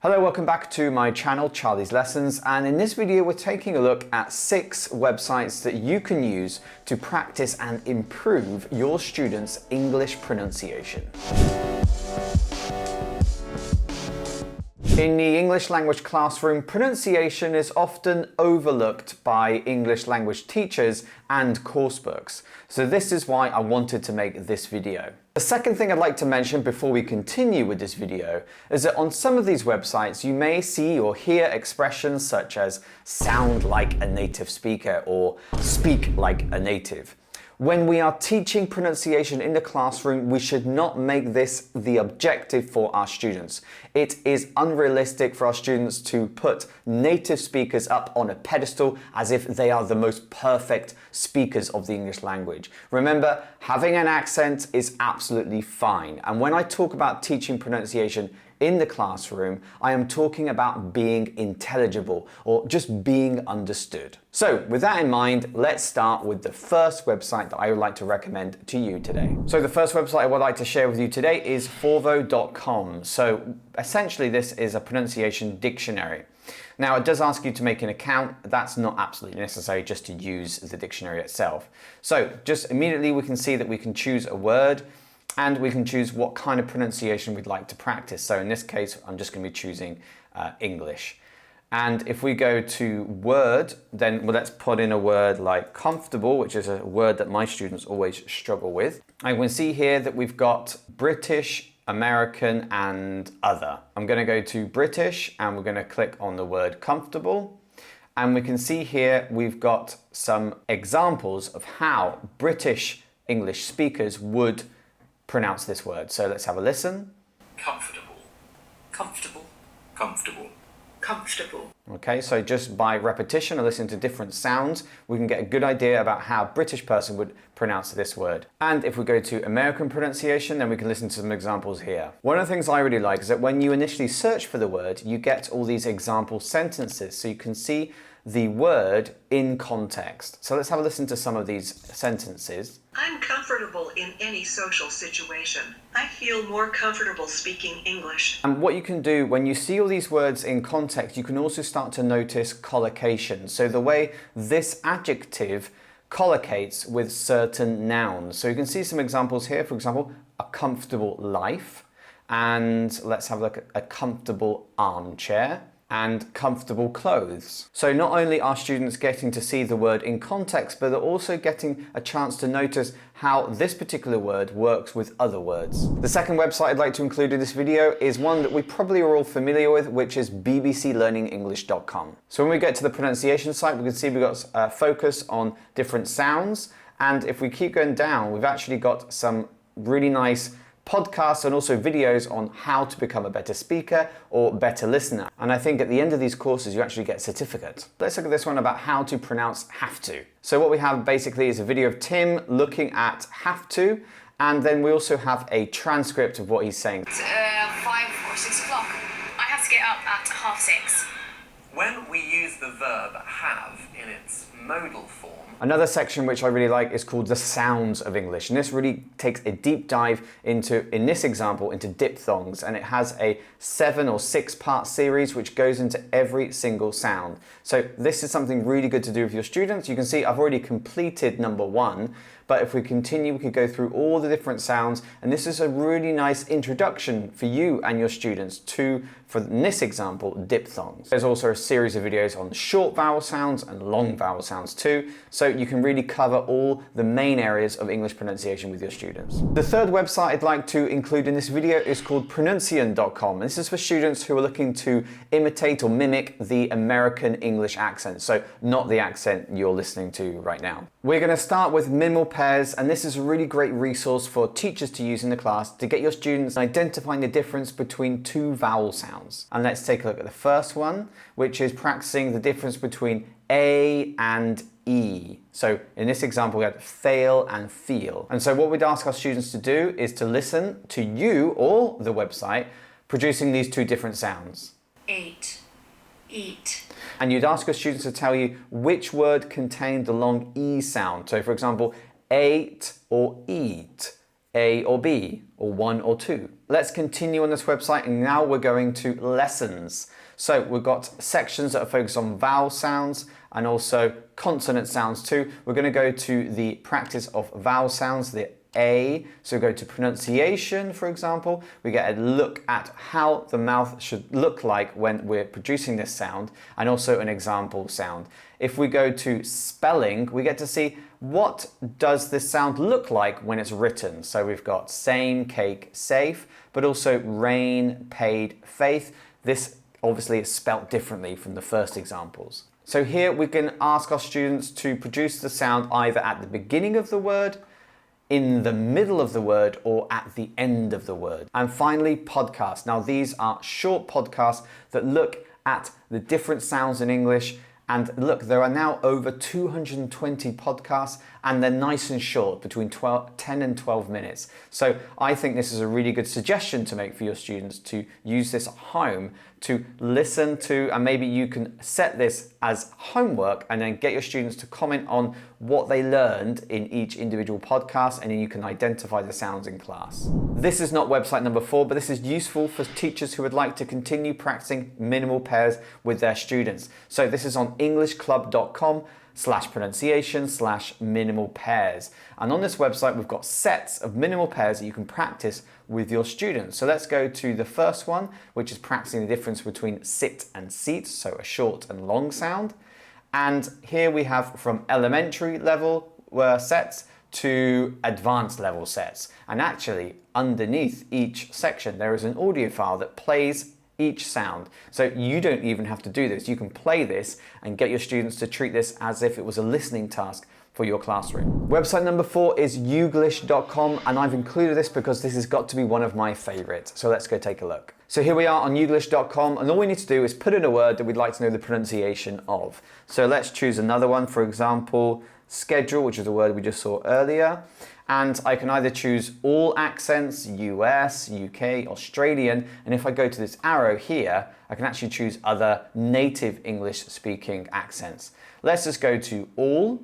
Hello, welcome back to my channel, Charlie's Lessons, and in this video we're taking a look at 6 websites that you can use to practice and improve your students' English pronunciation. In the English language classroom, pronunciation is often overlooked by English language teachers and coursebooks. So this is why I wanted to make this video. The second thing I'd like to mention before we continue with this video is that on some of these websites you may see or hear expressions such as sound like a native speaker or speak like a native. When we are teaching pronunciation in the classroom, we should not make this the objective for our students. It is unrealistic for our students to put native speakers up on a pedestal as if they are the most perfect speakers of the English language. Remember, having an accent is absolutely fine. And when I talk about teaching pronunciation in the classroom, I am talking about being intelligible or just being understood. So with that in mind, let's start with the first website that I would like to recommend to you today. So the first website I would like to share with you today is forvo.com. So essentially this is a pronunciation dictionary. Now it does ask you to make an account. That's not absolutely necessary just to use the dictionary itself. So just immediately we can see that we can choose a word and we can choose what kind of pronunciation we'd like to practice. So in this case, I'm just going to be choosing English. And if we go to word, then let's put in a word like comfortable, which is a word that my students always struggle with. And we can see here that we've got British, American, and other. I'm going to go to British and we're going to click on the word comfortable. And we can see here we've got some examples of how British English speakers would pronounce this word. So let's have a listen. Comfortable, comfortable, comfortable, comfortable. Okay, so just by repetition or listening to different sounds, we can get a good idea about how a British person would pronounce this word. And if we go to American pronunciation, then we can listen to some examples here. One of the things I really like is that when you initially search for the word, you get all these example sentences, so you can see the word in context. So let's have a listen to some of these sentences. I'm comfortable in any social situation. I feel more comfortable speaking English. And what you can do when you see all these words in context, you can also start to notice collocation. So the way this adjective collocates with certain nouns. So you can see some examples here. For example, a comfortable life. And let's have a look at a comfortable armchair. And comfortable clothes. So not only are students getting to see the word in context, but they're also getting a chance to notice how this particular word works with other words. The second website I'd like to include in this video is one that we probably are all familiar with, which is bbclearningenglish.com. So when we get to the pronunciation site, we can see we've got a focus on different sounds. And if we keep going down, we've actually got some really nice podcasts and also videos on how to become a better speaker or better listener. And I think at the end of these courses, you actually get a certificate. Let's look at this one about how to pronounce have to. So what we have basically is a video of Tim looking at have to, and then we also have a transcript of what he's saying. It's 5 or 6 o'clock. I have to get up at 6:30. When we use the verb have in its modal form, another section which I really like is called the sounds of English, and this really takes a deep dive into, in this example, into diphthongs, and it has a 7 or 6 part series which goes into every single sound. So this is something really good to do with your students. You can see I've already completed number 1, but if we continue, we could go through all the different sounds, and this is a really nice introduction for you and your students to, for this example, diphthongs. There's also a series of videos on short vowel sounds and long vowel sounds too, so you can really cover all the main areas of English pronunciation with your students. The third website I'd like to include in this video is called pronuncian.com. This is for students who are looking to imitate or mimic the American English accent, so not the accent you're listening to right now. We're going to start with minimal pairs, and this is a really great resource for teachers to use in the class to get your students identifying the difference between 2 vowel sounds. And let's take a look at the first one, which is practicing the difference between A and E. So in this example, we had fail and feel. And so what we'd ask our students to do is to listen to you or the website producing these 2 different sounds. Eat, eat. And you'd ask your students to tell you which word contained the long E sound. So for example, ate or eat, A or B, or 1 or 2. Let's continue on this website, and now we're going to lessons. So we've got sections that are focused on vowel sounds and also consonant sounds too. We're going to go to the practice of vowel sounds, the A. So go to pronunciation, for example. We get a look at how the mouth should look like when we're producing this sound, and also an example sound. If we go to spelling, we get to see what does this sound look like when it's written. So we've got same, cake, safe, but also rain, paid, faith. This obviously is spelt differently from the first examples. So here we can ask our students to produce the sound either at the beginning of the word, in the middle of the word, or at the end of the word. And finally, podcasts. Now these are short podcasts that look at the different sounds in English. And look, there are now over 220 podcasts, and they're nice and short, between 10 and 12 minutes. So I think this is a really good suggestion to make for your students to use this at home, to listen to, and maybe you can set this as homework and then get your students to comment on what they learned in each individual podcast, and then you can identify the sounds in class. This is not website number 4, but this is useful for teachers who would like to continue practicing minimal pairs with their students. So this is on englishclub.com/pronunciation/minimal pairs. And on this website, we've got sets of minimal pairs that you can practice with your students. So let's go to the first one, which is practicing the difference between sit and seat, so a short and long sound. And here we have from elementary level sets to advanced level sets. And actually, underneath each section, there is an audio file that plays each sound. So you don't even have to do this. You can play this and get your students to treat this as if it was a listening task for your classroom. Website number 4 is youglish.com, and I've included this because this has got to be one of my favorites. So let's go take a look. So here we are on youglish.com, and all we need to do is put in a word that we'd like to know the pronunciation of. So let's choose another one, for example, schedule, which is the word we just saw earlier. And I can either choose all accents, US, UK, Australian, and if I go to this arrow here, I can actually choose other native English speaking accents. Let's just go to all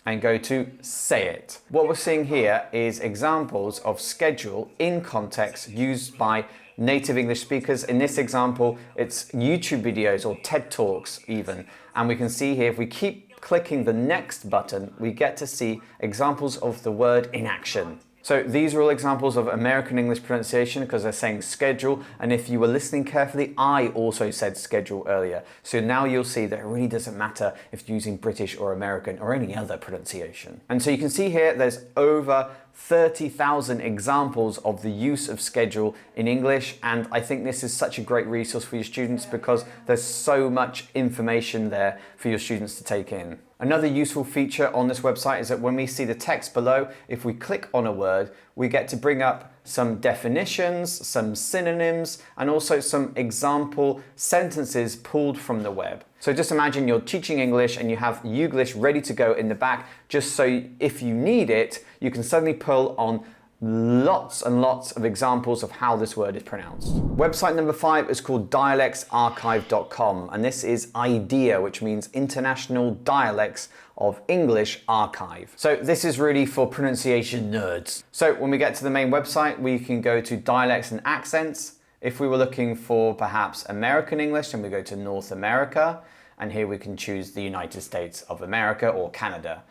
and go to say it. What we're seeing here is examples of schedule in context used by native English speakers. In this example, it's YouTube videos or TED Talks even. And we can see here, if we keep clicking the next button, we get to see examples of the word in action. So these are all examples of American English pronunciation because they're saying schedule, and if you were listening carefully, I also said schedule earlier. So now you'll see that it really doesn't matter if you're using British or American or any other pronunciation. And so you can see here there's over 30,000 examples of the use of schedule in English, and I think this is such a great resource for your students because there's so much information there for your students to take in. Another useful feature on this website is that when we see the text below, if we click on a word, we get to bring up some definitions, some synonyms, and also some example sentences pulled from the web. So just imagine you're teaching English and you have YouGlish ready to go in the back, just so if you need it, you can suddenly pull on lots and lots of examples of how this word is pronounced. Website number 5 is called dialectsarchive.com, and this is IDEA, which means International Dialects of English Archive. So this is really for pronunciation nerds. So when we get to the main website, we can go to dialects and accents. If we were looking for perhaps American English, then we go to North America, and here we can choose the United States of America or Canada.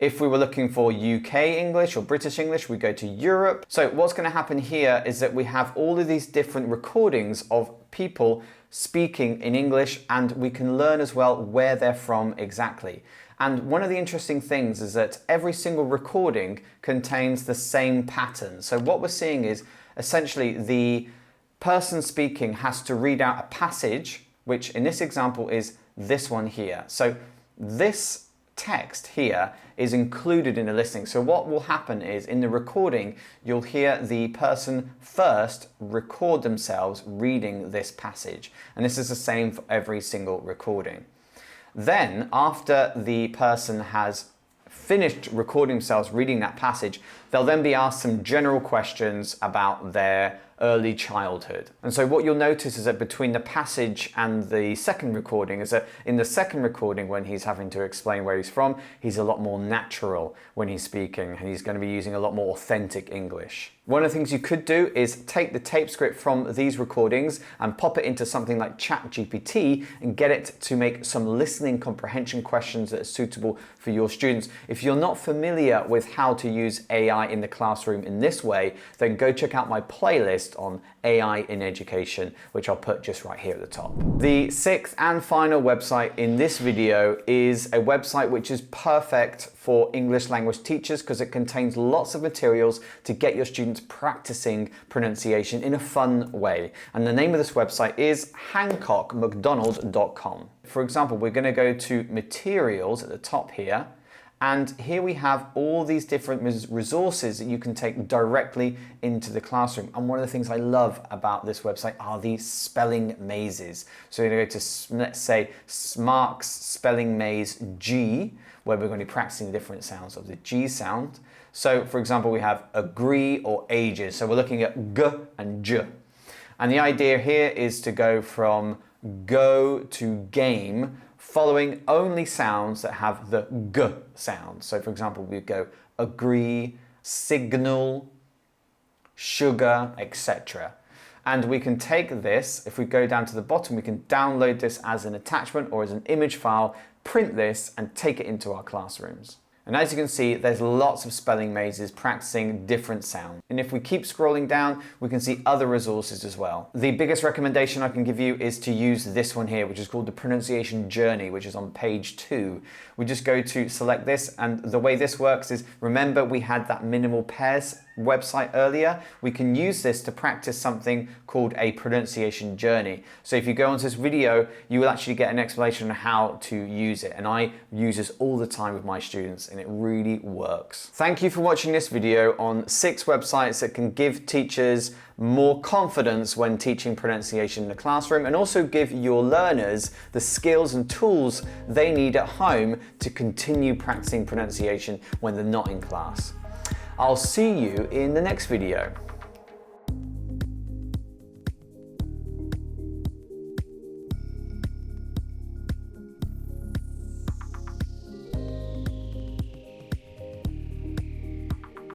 If we were looking for UK English or British English, we go to Europe. So what's going to happen here is that we have all of these different recordings of people speaking in English, and we can learn as well where they're from exactly. And one of the interesting things is that every single recording contains the same pattern. So what we're seeing is essentially the person speaking has to read out a passage, which in this example is this one here. So this text here is included in the listening. So what will happen is in the recording, you'll hear the person first record themselves reading this passage. And this is the same for every single recording. Then after the person has finished recording themselves reading that passage, they'll then be asked some general questions about their early childhood. And so what you'll notice is that between the passage and the second recording is that in the second recording, when he's having to explain where he's from, he's a lot more natural when he's speaking, and he's going to be using a lot more authentic English. One of the things you could do is take the tape script from these recordings and pop it into something like ChatGPT and get it to make some listening comprehension questions that are suitable for your students. If you're not familiar with how to use AI in the classroom in this way, then go check out my playlist on AI in education, which I'll put just right here at the top. The sixth and final website in this video is a website which is perfect for English language teachers because it contains lots of materials to get your students practicing pronunciation in a fun way. And the name of this website is hancockmcdonald.com. For example, we're going to go to materials at the top here. And here we have all these different resources that you can take directly into the classroom. And one of the things I love about this website are these spelling mazes. So you're going to go to, let's say, Smark's Spelling Maze G, where we're going to be practicing the different sounds of the G sound. So, for example, we have agree or ages. So we're looking at G and J. And the idea here is to go from go to game, following only sounds that have the G sound. So for example, we go agree, signal, sugar, etc. And we can take this, if we go down to the bottom, we can download this as an attachment or as an image file, print this and take it into our classrooms. And as you can see, there's lots of spelling mazes practicing different sounds. And if we keep scrolling down, we can see other resources as well. The biggest recommendation I can give you is to use this one here, which is called the Pronunciation Journey, which is on page 2. We just go to select this, and the way this works is, remember we had that minimal pairs website earlier? We can use this to practice something called a pronunciation journey. So if you go onto this video, you will actually get an explanation on how to use it. And I use this all the time with my students, and it really works. Thank you for watching this video on 6 websites that can give teachers more confidence when teaching pronunciation in the classroom, and also give your learners the skills and tools they need at home to continue practicing pronunciation when they're not in class. I'll see you in the next video.